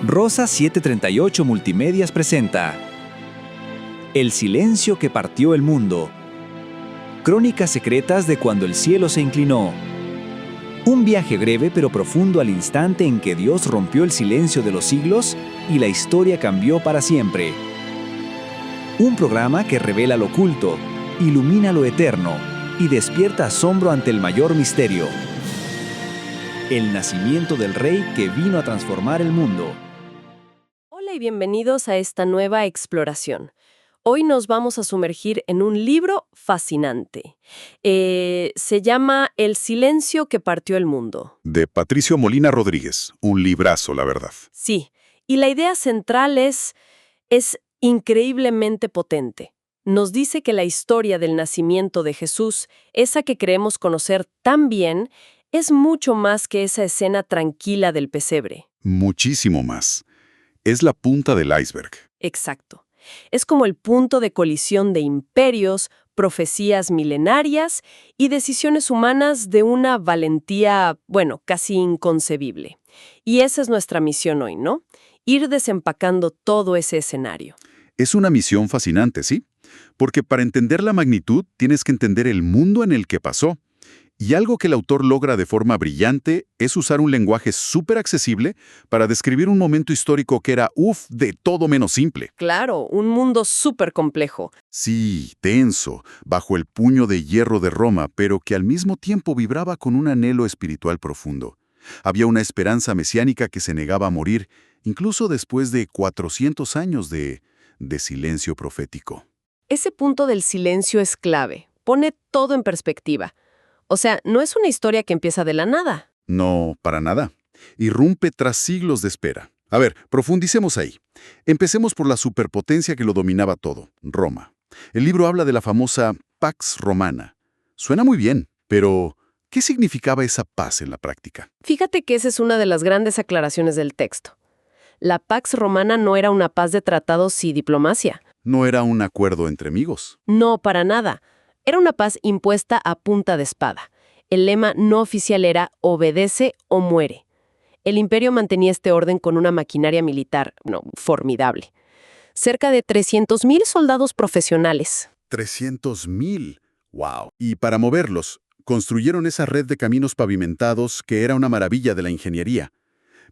Rosa 738 Multimedias presenta El silencio que partió el mundo. Crónicas secretas de cuando el cielo se inclinó. Un viaje breve pero profundo al instante en que Dios rompió el silencio de los siglos y la historia cambió para siempre. Un programa que revela lo oculto, ilumina lo eterno y despierta asombro ante el mayor misterio. El nacimiento del Rey que vino a transformar el mundo. Hola y bienvenidos a esta nueva exploración. Hoy nos vamos a sumergir en un libro fascinante. Se llama El silencio que partió el mundo. De Patricio Molina Rodríguez, un librazo, la verdad. Sí, y la idea central es increíblemente potente. Nos dice que la historia del nacimiento de Jesús, esa que creemos conocer tan bien, es mucho más que esa escena tranquila del pesebre. Muchísimo más. Es la punta del iceberg. Exacto. Es como el punto de colisión de imperios, profecías milenarias y decisiones humanas de una valentía, casi inconcebible. Y esa es nuestra misión hoy, ¿no? Ir desempacando todo ese escenario. Es una misión fascinante, ¿sí? Porque para entender la magnitud tienes que entender el mundo en el que pasó. Y algo que el autor logra de forma brillante es usar un lenguaje súper accesible para describir un momento histórico que era, de todo menos simple. Claro, un mundo súper complejo. Sí, tenso, bajo el puño de hierro de Roma, pero que al mismo tiempo vibraba con un anhelo espiritual profundo. Había una esperanza mesiánica que se negaba a morir, incluso después de 400 años de silencio profético. Ese punto del silencio es clave. Pone todo en perspectiva. O sea, no es una historia que empieza de la nada. No, para nada. Irrumpe tras siglos de espera. A ver, profundicemos ahí. Empecemos por la superpotencia que lo dominaba todo, Roma. El libro habla de la famosa Pax Romana. Suena muy bien, pero ¿qué significaba esa paz en la práctica? Fíjate que esa es una de las grandes aclaraciones del texto. La Pax Romana no era una paz de tratados y diplomacia. No era un acuerdo entre amigos. No, para nada. Era una paz impuesta a punta de espada. El lema no oficial era «obedece o muere». El imperio mantenía este orden con una maquinaria militar, formidable. Cerca de 300,000 soldados profesionales. 300,000. ¡Wow! Y para moverlos, construyeron esa red de caminos pavimentados que era una maravilla de la ingeniería.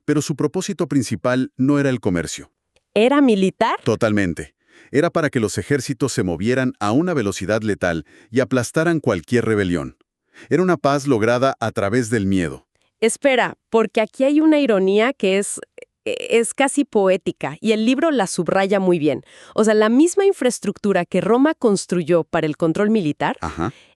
Pero su propósito principal no era el comercio. ¿Era militar? Totalmente. Era para que los ejércitos se movieran a una velocidad letal y aplastaran cualquier rebelión. Era una paz lograda a través del miedo. Espera, porque aquí hay una ironía que es casi poética y el libro la subraya muy bien. O sea, la misma infraestructura que Roma construyó para el control militar,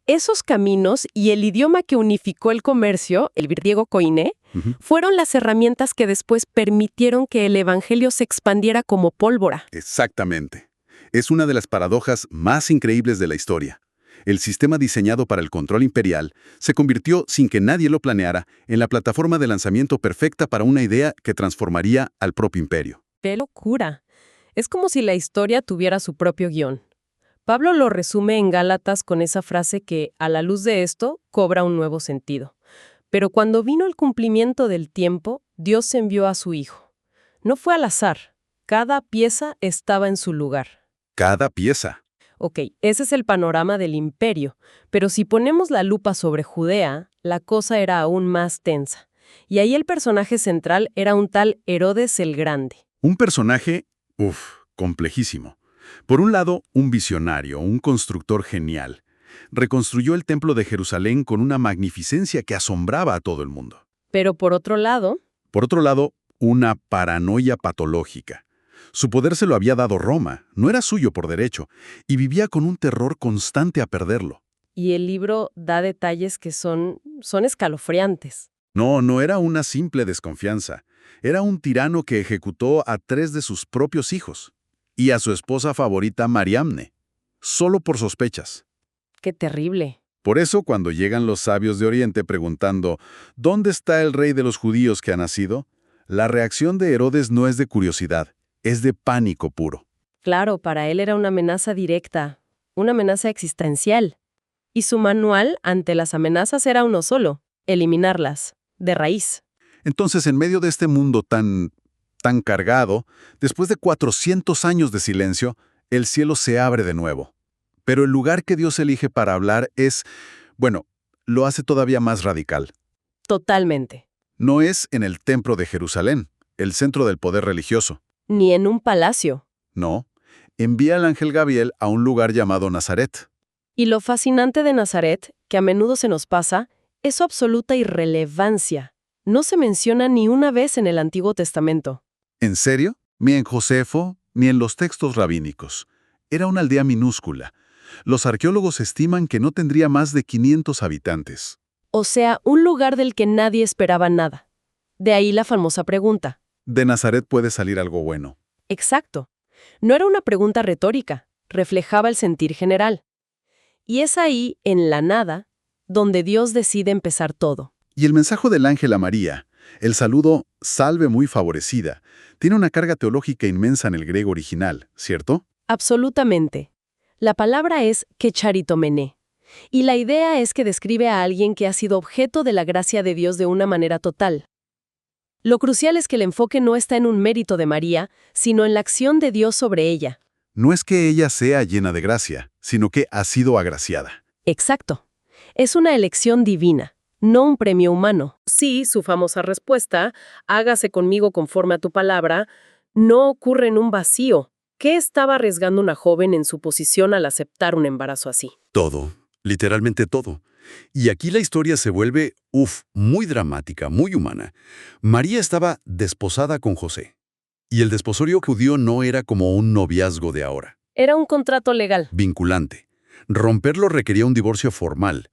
esos caminos y el idioma que unificó el comercio, el griego koiné, fueron las herramientas que después permitieron que el evangelio se expandiera como pólvora. Exactamente. Es una de las paradojas más increíbles de la historia. El sistema diseñado para el control imperial se convirtió, sin que nadie lo planeara, en la plataforma de lanzamiento perfecta para una idea que transformaría al propio imperio. ¡Qué locura! Es como si la historia tuviera su propio guión. Pablo lo resume en Gálatas con esa frase que, a la luz de esto, cobra un nuevo sentido. Pero cuando vino el cumplimiento del tiempo, Dios envió a su Hijo. No fue al azar. Cada pieza estaba en su lugar. Cada pieza. Ok, ese es el panorama del imperio, pero si ponemos la lupa sobre Judea, la cosa era aún más tensa. Y ahí el personaje central era un tal Herodes el Grande. Un personaje, complejísimo. Por un lado, un visionario, un constructor genial. Reconstruyó el templo de Jerusalén con una magnificencia que asombraba a todo el mundo. Pero por otro lado, una paranoia patológica. Su poder se lo había dado Roma, no era suyo por derecho, y vivía con un terror constante a perderlo. Y el libro da detalles que son escalofriantes. No era una simple desconfianza. Era un tirano que ejecutó a 3 de sus propios hijos y a su esposa favorita Mariamne, solo por sospechas. ¡Qué terrible! Por eso, cuando llegan los sabios de Oriente preguntando ¿dónde está el rey de los judíos que ha nacido?, la reacción de Herodes no es de curiosidad, es de pánico puro. Claro, para él era una amenaza directa, una amenaza existencial. Y su manual ante las amenazas era uno solo: eliminarlas, de raíz. Entonces, en medio de este mundo tan tan cargado, después de 400 años de silencio, el cielo se abre de nuevo. Pero el lugar que Dios elige para hablar es, bueno, lo hace todavía más radical. Totalmente. No es en el templo de Jerusalén, el centro del poder religioso. Ni en un palacio. No, envía al ángel Gabriel a un lugar llamado Nazaret. Y lo fascinante de Nazaret, que a menudo se nos pasa, es su absoluta irrelevancia. No se menciona ni una vez en el Antiguo Testamento. ¿En serio? Ni en Josefo, ni en los textos rabínicos. Era una aldea minúscula. Los arqueólogos estiman que no tendría más de 500 habitantes. O sea, un lugar del que nadie esperaba nada. De ahí la famosa pregunta. De Nazaret puede salir algo bueno. Exacto. No era una pregunta retórica, reflejaba el sentir general. Y es ahí, en la nada, donde Dios decide empezar todo. Y el mensaje del ángel a María, el saludo «salve muy favorecida», tiene una carga teológica inmensa en el griego original, ¿cierto? Absolutamente. La palabra es kecharitomene, y la idea es que describe a alguien que ha sido objeto de la gracia de Dios de una manera total. Lo crucial es que el enfoque no está en un mérito de María, sino en la acción de Dios sobre ella. No es que ella sea llena de gracia, sino que ha sido agraciada. Exacto. Es una elección divina, no un premio humano. Sí, su famosa respuesta, hágase conmigo conforme a tu palabra, no ocurre en un vacío. ¿Qué estaba arriesgando una joven en su posición al aceptar un embarazo así? Todo, literalmente todo. Y aquí la historia se vuelve, muy dramática, muy humana. María estaba desposada con José. Y el desposorio judío no era como un noviazgo de ahora. Era un contrato legal. Vinculante. Romperlo requería un divorcio formal.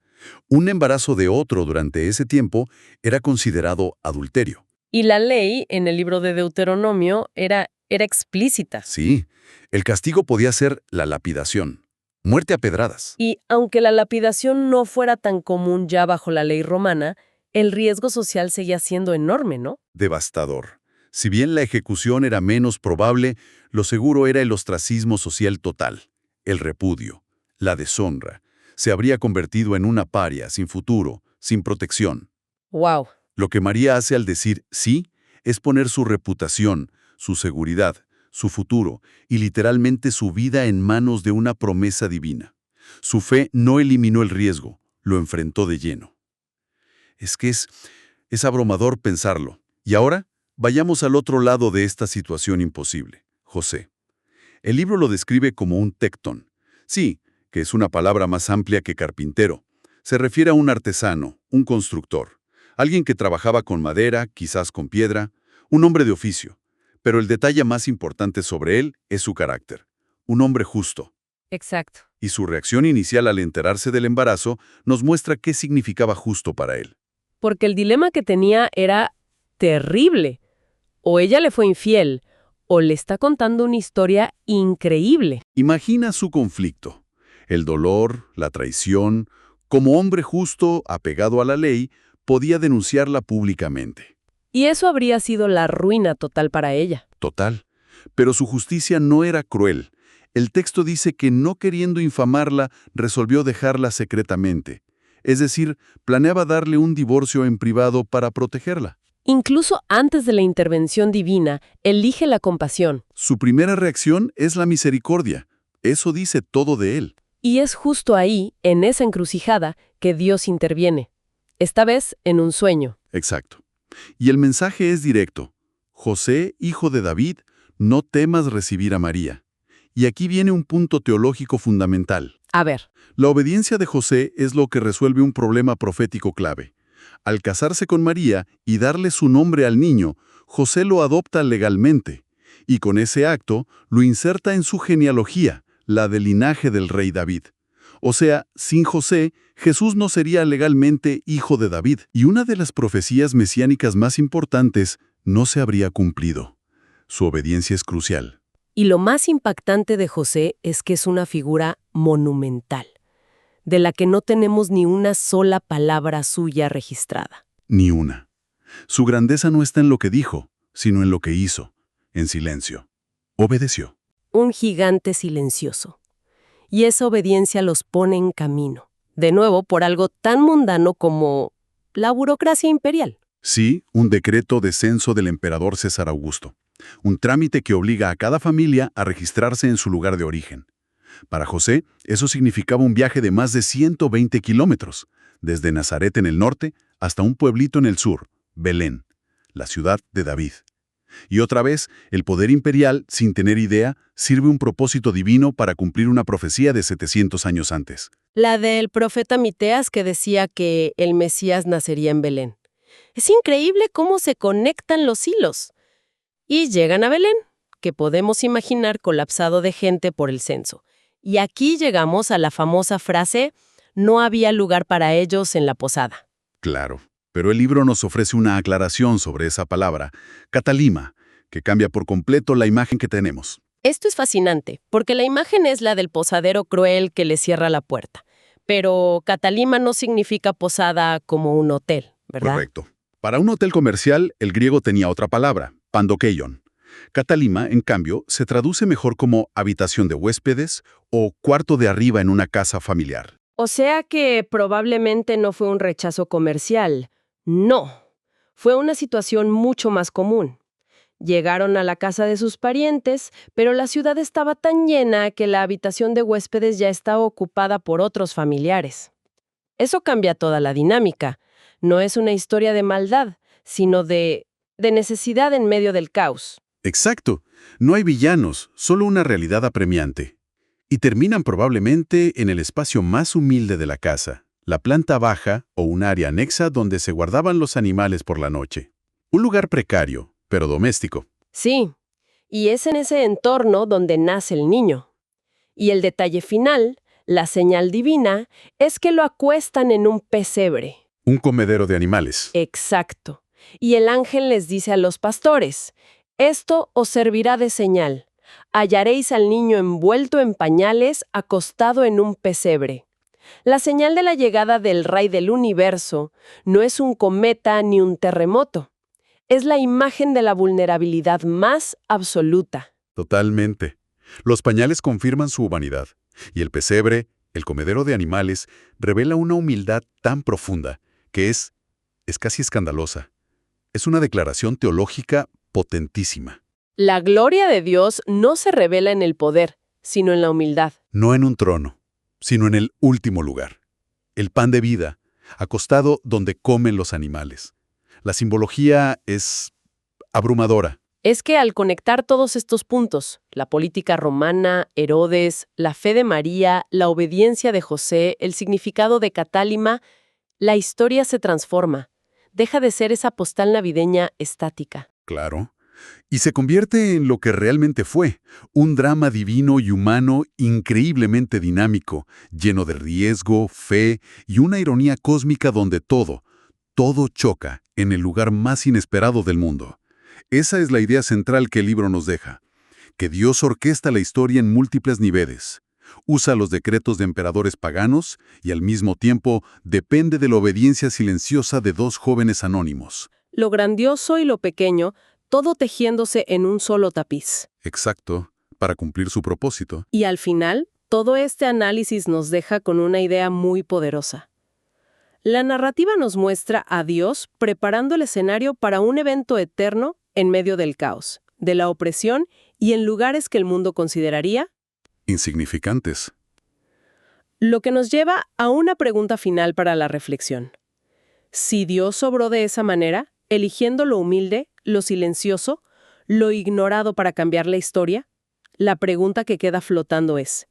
Un embarazo de otro durante ese tiempo era considerado adulterio. Y la ley, en el libro de Deuteronomio, era explícita. Sí, el castigo podía ser la lapidación. Muerte a pedradas. Y aunque la lapidación no fuera tan común ya bajo la ley romana, el riesgo social seguía siendo enorme, ¿no? Devastador. Si bien la ejecución era menos probable, lo seguro era el ostracismo social total, el repudio, la deshonra. Se habría convertido en una paria, sin futuro, sin protección. ¡Wow! Lo que María hace al decir sí es poner su reputación, su seguridad, su futuro y literalmente su vida en manos de una promesa divina. Su fe no eliminó el riesgo, lo enfrentó de lleno. Es que es abrumador pensarlo. Y ahora, vayamos al otro lado de esta situación imposible, José. El libro lo describe como un tectón. Sí, que es una palabra más amplia que carpintero. Se refiere a un artesano, un constructor, alguien que trabajaba con madera, quizás con piedra, un hombre de oficio. Pero el detalle más importante sobre él es su carácter. Un hombre justo. Exacto. Y su reacción inicial al enterarse del embarazo nos muestra qué significaba justo para él. Porque el dilema que tenía era terrible. O ella le fue infiel, o le está contando una historia increíble. Imagina su conflicto. El dolor, la traición. Como hombre justo, apegado a la ley, podía denunciarla públicamente. Y eso habría sido la ruina total para ella. Total. Pero su justicia no era cruel. El texto dice que no queriendo infamarla, resolvió dejarla secretamente. Es decir, planeaba darle un divorcio en privado para protegerla. Incluso antes de la intervención divina, elige la compasión. Su primera reacción es la misericordia. Eso dice todo de él. Y es justo ahí, en esa encrucijada, que Dios interviene. Esta vez en un sueño. Exacto. Y el mensaje es directo. José, hijo de David, no temas recibir a María. Y aquí viene un punto teológico fundamental. A ver. La obediencia de José es lo que resuelve un problema profético clave. Al casarse con María y darle su nombre al niño, José lo adopta legalmente. Y con ese acto lo inserta en su genealogía, la del linaje del rey David. O sea, sin José, Jesús no sería legalmente hijo de David, y una de las profecías mesiánicas más importantes no se habría cumplido. Su obediencia es crucial. Y lo más impactante de José es que es una figura monumental, de la que no tenemos ni una sola palabra suya registrada. Ni una. Su grandeza no está en lo que dijo, sino en lo que hizo, en silencio. Obedeció. Un gigante silencioso. Y esa obediencia los pone en camino. De nuevo, por algo tan mundano como la burocracia imperial. Sí, un decreto de censo del emperador César Augusto. un trámite que obliga a cada familia a registrarse en su lugar de origen. Para José, eso significaba un viaje de más de 120 kilómetros, desde Nazaret en el norte hasta un pueblito en el sur, Belén, la ciudad de David. Y otra vez, el poder imperial, sin tener idea, sirve un propósito divino para cumplir una profecía de 700 años antes. La del profeta Miqueas que decía que el Mesías nacería en Belén. Es increíble cómo se conectan los hilos. Y llegan a Belén, que podemos imaginar colapsado de gente por el censo. Y aquí llegamos a la famosa frase, no había lugar para ellos en la posada. Claro, pero el libro nos ofrece una aclaración sobre esa palabra, catalima, que cambia por completo la imagen que tenemos. Esto es fascinante, porque la imagen es la del posadero cruel que le cierra la puerta. Pero catalima no significa posada como un hotel, ¿verdad? Correcto. Para un hotel comercial, el griego tenía otra palabra, pandokeion. Catalima, en cambio, se traduce mejor como habitación de huéspedes o cuarto de arriba en una casa familiar. O sea que probablemente no fue un rechazo comercial. No, fue una situación mucho más común. Llegaron a la casa de sus parientes, pero la ciudad estaba tan llena que la habitación de huéspedes ya estaba ocupada por otros familiares. Eso cambia toda la dinámica. No es una historia de maldad, sino de necesidad en medio del caos. Exacto. No hay villanos, solo una realidad apremiante. Y terminan probablemente en el espacio más humilde de la casa, la planta baja o un área anexa donde se guardaban los animales por la noche. Un lugar precario, pero doméstico. Sí, y es en ese entorno donde nace el niño. Y el detalle final, la señal divina, es que lo acuestan en un pesebre. Un comedero de animales. Exacto. Y el ángel les dice a los pastores, esto os servirá de señal. Hallaréis al niño envuelto en pañales, acostado en un pesebre. La señal de la llegada del Rey del Universo no es un cometa ni un terremoto. Es la imagen de la vulnerabilidad más absoluta. Totalmente. Los pañales confirman su humanidad. Y el pesebre, el comedero de animales, revela una humildad tan profunda que es casi escandalosa. Es una declaración teológica potentísima. La gloria de Dios no se revela en el poder, sino en la humildad. No en un trono, sino en el último lugar. El pan de vida, acostado donde comen los animales. La simbología es abrumadora. Es que al conectar todos estos puntos, la política romana, Herodes, la fe de María, la obediencia de José, el significado de catálima, la historia se transforma. Deja de ser esa postal navideña estática. Claro. Y se convierte en lo que realmente fue, un drama divino y humano increíblemente dinámico, lleno de riesgo, fe y una ironía cósmica donde todo choca en el lugar más inesperado del mundo. Esa es la idea central que el libro nos deja, que Dios orquesta la historia en múltiples niveles, usa los decretos de emperadores paganos y al mismo tiempo depende de la obediencia silenciosa de dos jóvenes anónimos. Lo grandioso y lo pequeño, todo tejiéndose en un solo tapiz. Exacto, para cumplir su propósito. Y al final, todo este análisis nos deja con una idea muy poderosa. La narrativa nos muestra a Dios preparando el escenario para un evento eterno en medio del caos, de la opresión y en lugares que el mundo consideraría insignificantes. Lo que nos lleva a una pregunta final para la reflexión. Si Dios obró de esa manera, eligiendo lo humilde, lo silencioso, lo ignorado para cambiar la historia, la pregunta que queda flotando es,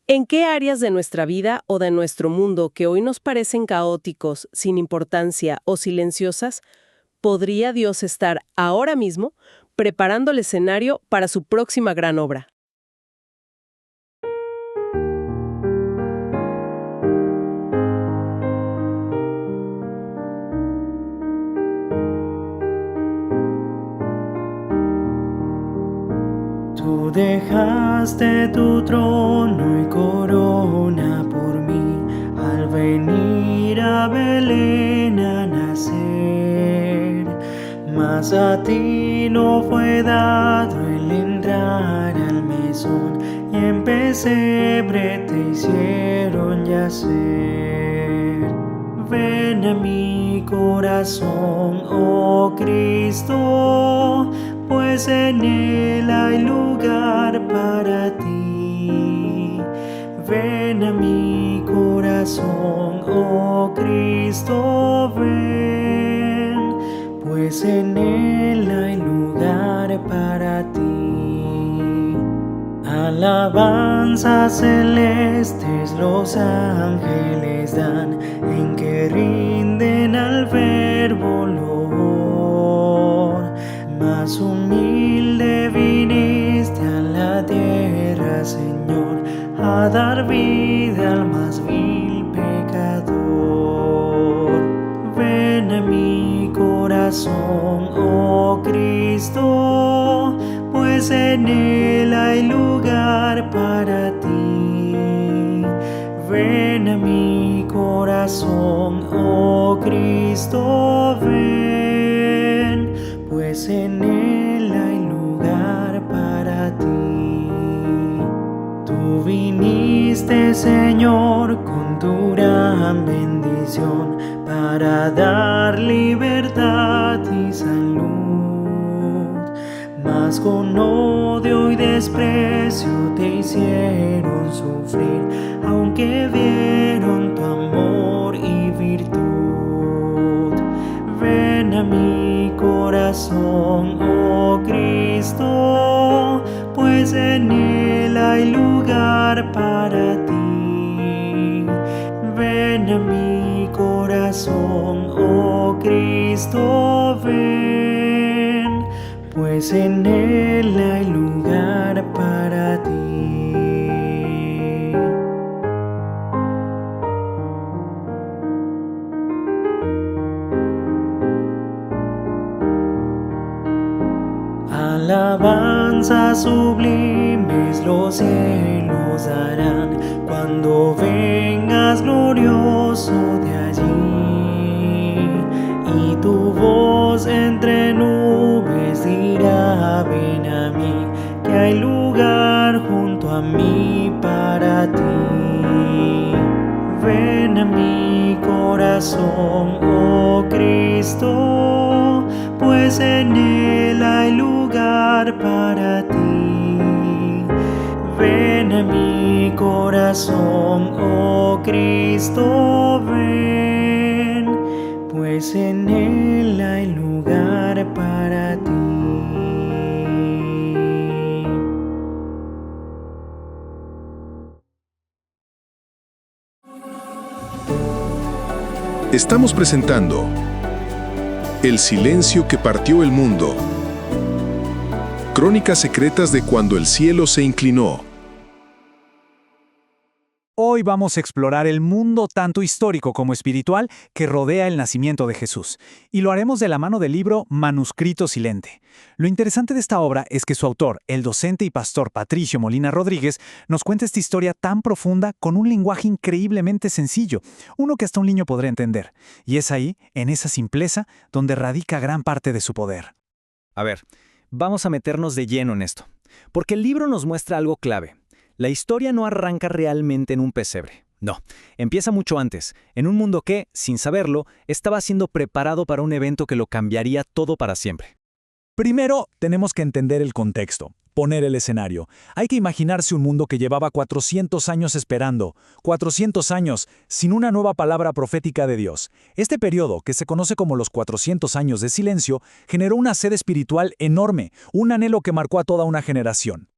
¿en qué áreas de nuestra vida o de nuestro mundo que hoy nos parecen caóticos, sin importancia o silenciosas, podría Dios estar ahora mismo preparando el escenario para su próxima gran obra? Tú dejaste tu trono y corona por mí al venir a Belén a nacer. Mas a ti no fue dado el entrar al mesón y en pesebre te hicieron yacer. Ven a mi corazón, oh Cristo, pues en él hay lugar para ti. Ven a mi corazón, oh Cristo, ven, pues en él hay lugar para ti. Alabanzas celestes los ángeles dan, en que rinden al Verbo loor. Más humilde viniste a la tierra, Señor, a dar vida al más vil pecador. Ven a mi corazón, oh Cristo, pues en él hay lugar para ti. Ven a mi corazón, oh Cristo, ven, pues en él hay lugar para ti. Tú viniste, Señor, con tu gran bendición para dar libertad y salud. Mas con odio y desprecio te hicieron sufrir, aunque vieron tu amor y virtud. Ven a mi corazón, oh Cristo, pues en él hay lugar para ti. Ven a mi corazón, oh Cristo, ven, pues en él hay lugar para ti. Alabanzas sublimes los cielos darán, cuando vengas glorioso de allí, y tu voz entre nubes dirá: ven a mí, que hay lugar junto a mí para ti. Ven a mi corazón, oh Cristo, pues en él hay lugar para ti. Ven a mi corazón, oh Cristo, ven, pues en él hay lugar para ti. Estamos presentando El silencio que partió el mundo. Crónicas secretas de cuando el cielo se inclinó. Hoy vamos a explorar el mundo tanto histórico como espiritual que rodea el nacimiento de Jesús, y lo haremos de la mano del libro Manuscrito Silente. Lo interesante de esta obra es que su autor, el docente y pastor Patricio Molina Rodríguez, nos cuenta esta historia tan profunda con un lenguaje increíblemente sencillo, uno que hasta un niño podrá entender. Y es ahí, en esa simpleza, donde radica gran parte de su poder. A ver, vamos a meternos de lleno en esto, porque el libro nos muestra algo clave. La historia no arranca realmente en un pesebre. No, empieza mucho antes, en un mundo que, sin saberlo, estaba siendo preparado para un evento que lo cambiaría todo para siempre. Primero, tenemos que entender el contexto, poner el escenario. Hay que imaginarse un mundo que llevaba 400 años esperando, 400 años sin una nueva palabra profética de Dios. Este periodo, que se conoce como los 400 años de silencio, generó una sed espiritual enorme, un anhelo que marcó a toda una generación.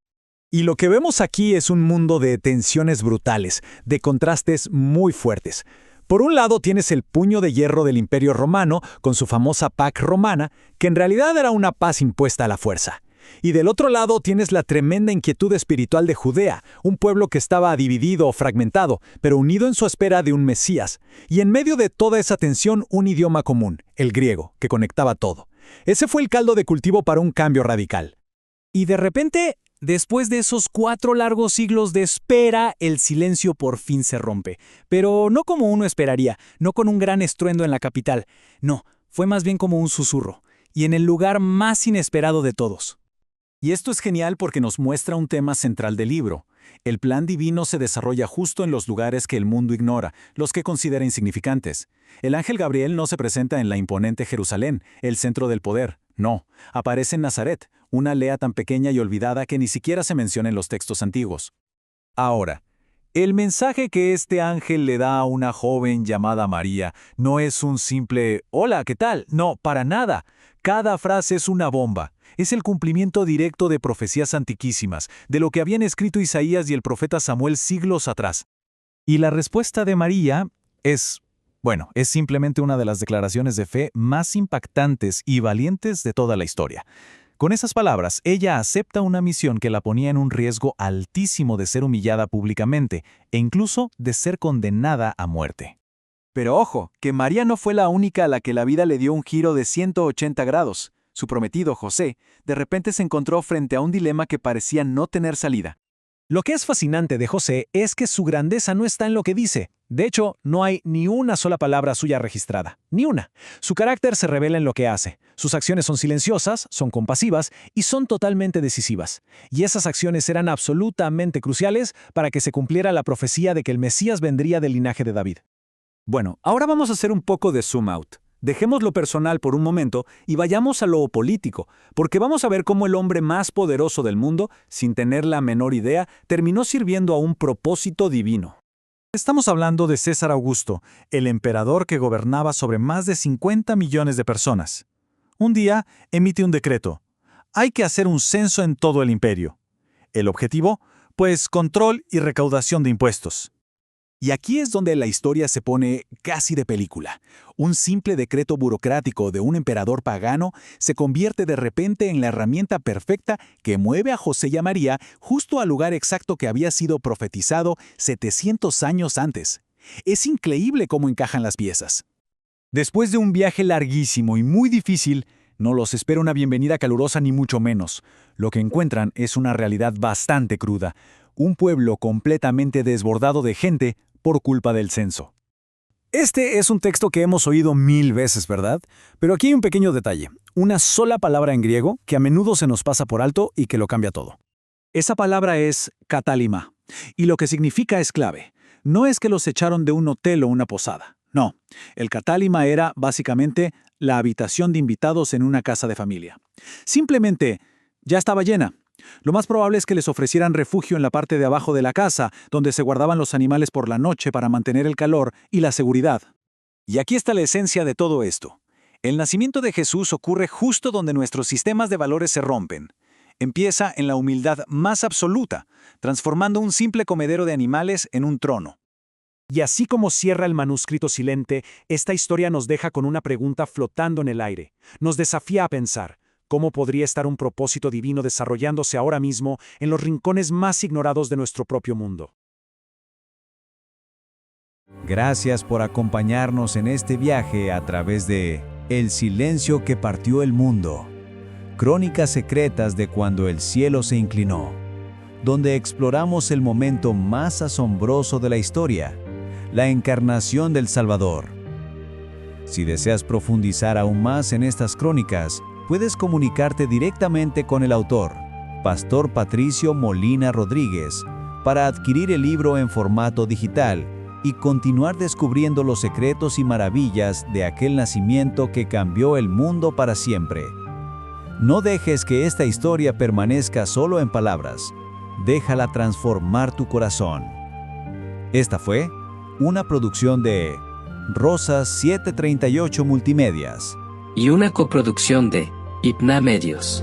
Y lo que vemos aquí es un mundo de tensiones brutales, de contrastes muy fuertes. Por un lado tienes el puño de hierro del Imperio Romano con su famosa Pax Romana, que en realidad era una paz impuesta a la fuerza. Y del otro lado tienes la tremenda inquietud espiritual de Judea, un pueblo que estaba dividido o fragmentado, pero unido en su espera de un Mesías. Y en medio de toda esa tensión, un idioma común, el griego, que conectaba todo. Ese fue el caldo de cultivo para un cambio radical. Y de repente, después de esos 4 largos siglos de espera, el silencio por fin se rompe. Pero no como uno esperaría, no con un gran estruendo en la capital. No, fue más bien como un susurro, y en el lugar más inesperado de todos. Y esto es genial porque nos muestra un tema central del libro. El plan divino se desarrolla justo en los lugares que el mundo ignora, los que considera insignificantes. El ángel Gabriel no se presenta en la imponente Jerusalén, el centro del poder. No, aparece en Nazaret, una Lea tan pequeña y olvidada que ni siquiera se menciona en los textos antiguos. Ahora, el mensaje que este ángel le da a una joven llamada María no es un simple «Hola, ¿qué tal?». No, para nada. Cada frase es una bomba. Es el cumplimiento directo de profecías antiquísimas, de lo que habían escrito Isaías y el profeta Samuel siglos atrás. Y la respuesta de María es simplemente una de las declaraciones de fe más impactantes y valientes de toda la historia. Con esas palabras, ella acepta una misión que la ponía en un riesgo altísimo de ser humillada públicamente e incluso de ser condenada a muerte. Pero ojo, que María no fue la única a la que la vida le dio un giro de 180 grados. Su prometido, José, de repente se encontró frente a un dilema que parecía no tener salida. Lo que es fascinante de José es que su grandeza no está en lo que dice. De hecho, no hay ni una sola palabra suya registrada. Ni una. Su carácter se revela en lo que hace. Sus acciones son silenciosas, son compasivas y son totalmente decisivas. Y esas acciones eran absolutamente cruciales para que se cumpliera la profecía de que el Mesías vendría del linaje de David. Bueno, ahora vamos a hacer un poco de zoom out. Dejemos lo personal por un momento y vayamos a lo político, porque vamos a ver cómo el hombre más poderoso del mundo, sin tener la menor idea, terminó sirviendo a un propósito divino. Estamos hablando de César Augusto, el emperador que gobernaba sobre más de 50 millones de personas. Un día emite un decreto. Hay que hacer un censo en todo el imperio. ¿El objetivo? Pues control y recaudación de impuestos. Y aquí es donde la historia se pone casi de película. Un simple decreto burocrático de un emperador pagano se convierte de repente en la herramienta perfecta que mueve a José y a María justo al lugar exacto que había sido profetizado 700 años antes. Es increíble cómo encajan las piezas. Después de un viaje larguísimo y muy difícil, no los espera una bienvenida calurosa ni mucho menos. Lo que encuentran es una realidad bastante cruda. Un pueblo completamente desbordado de gente por culpa del censo. Este es un texto que hemos oído 1000 veces, ¿verdad? Pero aquí hay un pequeño detalle. Una sola palabra en griego que a menudo se nos pasa por alto y que lo cambia todo. Esa palabra es katálima, y lo que significa es clave. No es que los echaron de un hotel o una posada. No, el katálima era, básicamente, la habitación de invitados en una casa de familia. Simplemente, ya estaba llena. Lo más probable es que les ofrecieran refugio en la parte de abajo de la casa, donde se guardaban los animales por la noche para mantener el calor y la seguridad. Y aquí está la esencia de todo esto. El nacimiento de Jesús ocurre justo donde nuestros sistemas de valores se rompen. Empieza en la humildad más absoluta, transformando un simple comedero de animales en un trono. Y así como cierra el manuscrito silente, esta historia nos deja con una pregunta flotando en el aire. Nos desafía a pensar, ¿cómo podría estar un propósito divino desarrollándose ahora mismo en los rincones más ignorados de nuestro propio mundo? Gracias por acompañarnos en este viaje a través de El silencio que partió el mundo. Crónicas secretas de cuando el cielo se inclinó, donde exploramos el momento más asombroso de la historia, la encarnación del Salvador. Si deseas profundizar aún más en estas crónicas, puedes comunicarte directamente con el autor, Pastor Patricio Molina Rodríguez, para adquirir el libro en formato digital y continuar descubriendo los secretos y maravillas de aquel nacimiento que cambió el mundo para siempre. No dejes que esta historia permanezca solo en palabras. Déjala transformar tu corazón. Esta fue una producción de Rosas 738 Multimedias y una coproducción de Hypna Medios.